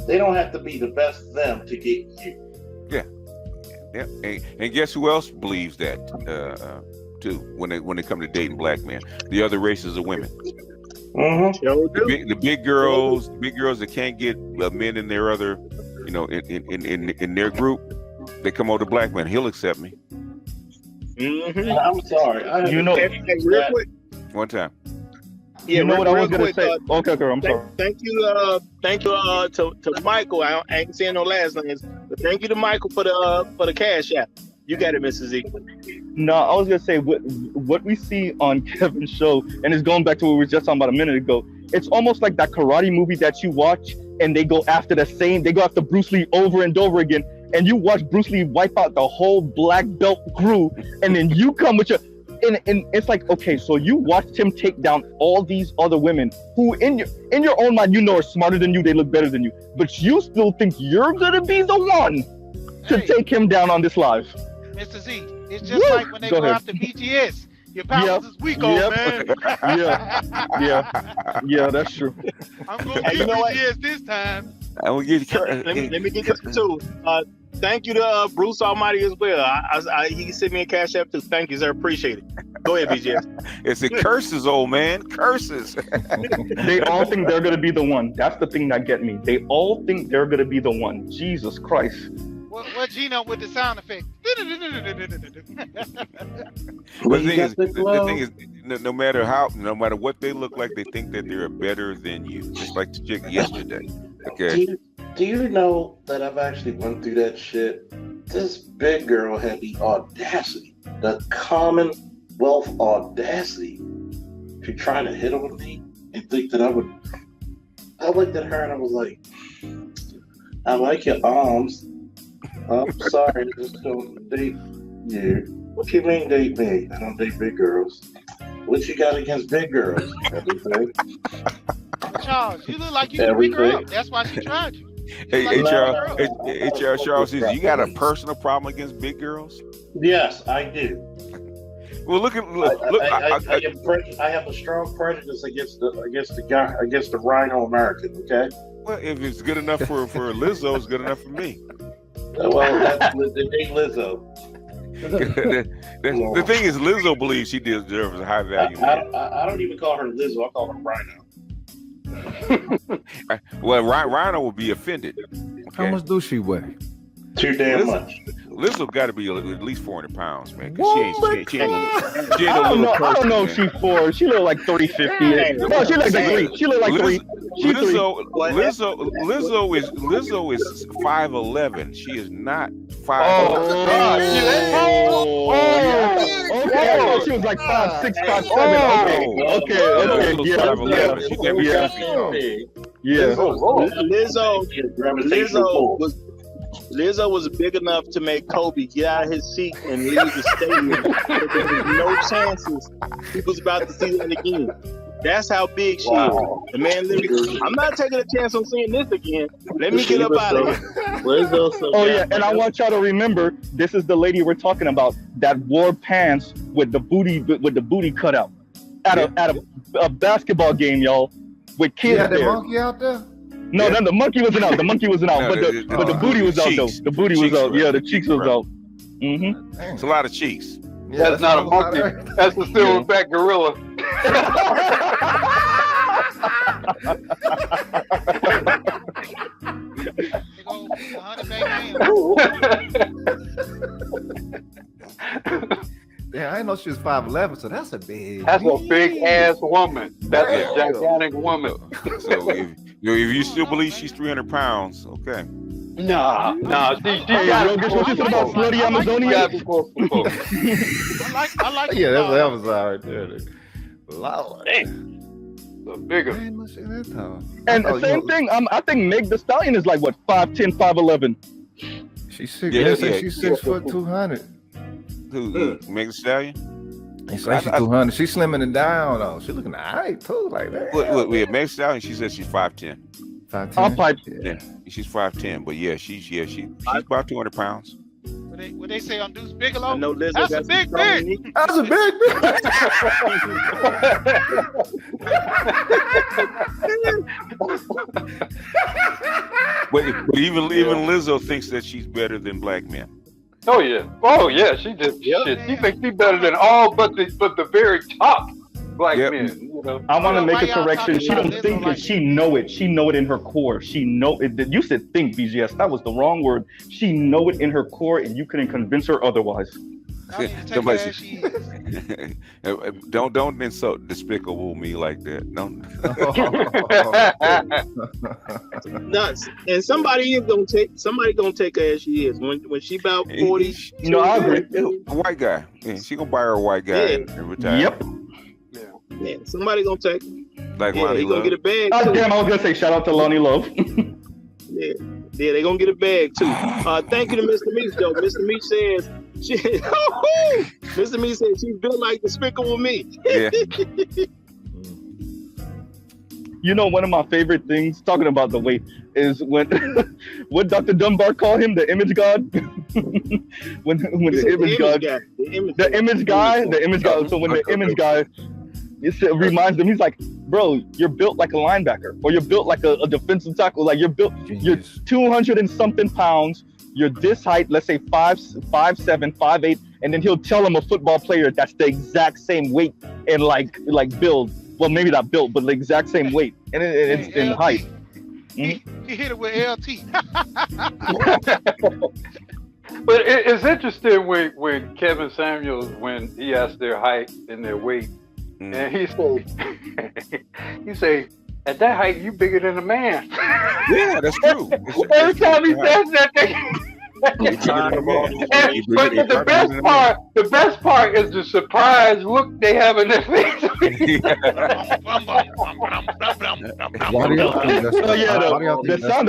They don't have to be the best them to get you. Yeah. And guess who else believes that too when they come to dating black men? The other races of women. Mm-hmm. The big girls that can't get men in their other, in their group, they come over to black men. He'll accept me. Mm-hmm. I'm sorry. Real quick. One time. Yeah, you know what I was going to say? Okay, I'm sorry. Thank you to Michael. I ain't saying no last names, but thank you to Michael for the cash app. You got it, Mrs. Z. No, I was going to say what we see on Kevin's show, and it's going back to what we were just talking about a minute ago. It's almost like that karate movie that you watch, and they go after Bruce Lee over and over again, and you watch Bruce Lee wipe out the whole black belt crew, and then you come with your. And it's like, okay, so you watched him take down all these other women who in your own mind, are smarter than you, they look better than you, but you still think you're gonna be the one to take him down on this live. Mr. Z, it's just like when they go after BGS. Your powers is weak, old man. Yeah, that's true. I'm gonna get BGS this time. I'm gonna get Let me get this too. Thank you to Bruce Almighty as well. He sent me a cash app too. Thank you, sir. Appreciate it. Go ahead, BGS. It's curses, old man. Curses. They all think they're going to be the one. That's the thing that get me. They all think they're going to be the one. Jesus Christ. What Gino with the sound effect? The thing is, no matter what they look like, they think that they're better than you. Just like the chick yesterday. Okay. Do you know that I've actually went through that shit? This big girl had the audacity, the Commonwealth audacity, to try to hit on me and think that I would. I looked at her and I was like, I like your arms. I'm sorry, I just don't date you. What you mean date me? I don't date big girls. What you got against big girls? Everything. Charles, you look like you can pick her up. That's why she tried you. Hey, Charles says, you got a personal problem against big girls? Yes, I do. Well, look. I have a strong prejudice against the Rhino American. Okay. Well, if it's good enough for Lizzo, it's good enough for me. Well, it ain't Lizzo. The thing is, Lizzo believes she deserves a high value. I don't even call her Lizzo. I call her Rhino. Well, Rhino will be offended. Okay? How much do she weigh? Too damn much. Lizzo got to be at least 400 pounds, man. Cause she ain't I don't know if she's 4. She look like 30, 50. No, she look like 3. She look like 3. Lizzo is 5'11". She is not 5'11". Okay. I thought she was like 5'6", 5'7". Okay. Yeah. Lizzo was big enough to make Kobe get out of his seat and leave the stadium. There was no chances he was about to see that again. That's how big she is. The man literally, I'm not taking a chance on seeing this again. Let me get up out of here. And I want y'all to remember, this is the lady we're talking about that wore pants with the booty cut out at a basketball game, y'all, with kids there. The monkey out there? No, the monkey wasn't out. The monkey wasn't out, but the booty was out though. The booty was out. Yeah, the cheeks was out. Mm-hmm. It's a lot of cheeks. Yeah, that's not a monkey. That's a silverback gorilla. Yeah, I didn't know she was 5'11", so that's a big. That's a big ass woman. That's a gigantic woman. So if you still believe she's 300 pounds, okay. Nah. She got about slutty Amazonian. I like. Yeah, that's what was right there. Lord. The bigger. And same thing. I think Meg Thee Stallion is like what 5'10", 5'11". She's 6. She's 6 foot 200. Who? Meg Thee Stallion? She's 200. She's slimming it down though. She's looking alright too, like that. Meg Thee Stallion. She said she's 5'10". 5'10". Yeah, she's 5'10", but yeah, she's about 200 pounds. What they say on Deuce Bigelow? I know Lizzo. That's a big bitch. That's a big But even Lizzo thinks that she's better than black men. Oh yeah, she did. Shit. She thinks she's better than all but the very top black men. You know? I want to make a correction. She don't think it. She know it. She know it in her core. She know it. You said think, BGS. That was the wrong word. She know it in her core, and you couldn't convince her otherwise. Don't insult Despicable Me like that. Don't. Nuts. And somebody gonna take her as she is when she about 40. No, I agree. A white guy. Yeah, she gonna buy her a white guy and retire. Yep. Yeah, somebody gonna take her. Like Lonnie they gonna Love. get a bag. Oh, damn, I was gonna say shout out to Lonnie Love. Yeah, they gonna get a bag too. Thank you to Mr. Meach though. Mr. Meach says Mr. Meach says she's built like Despicable Me. Yeah. You know, one of my favorite things talking about the weight is when what Dr. Dunbar called him, the image god. when the image guy. So when the image guy reminds him, he's like, bro, you're built like a linebacker, or you're built like a defensive tackle. Like you're 200 and something pounds. You're this height, let's say 5'7", 5'8", and then he'll tell him a football player that's the exact same weight and like build. Well, maybe not built, but the exact same weight, and it's in height. He hit it with LT. But it's interesting when Kevin Samuels, when he asked their height and their weight, and he say, at that height, you bigger than a man. Yeah, that's true. Every time he says that thing. But the best part is the surprise look they have in their face. Why do y'all think that's the sound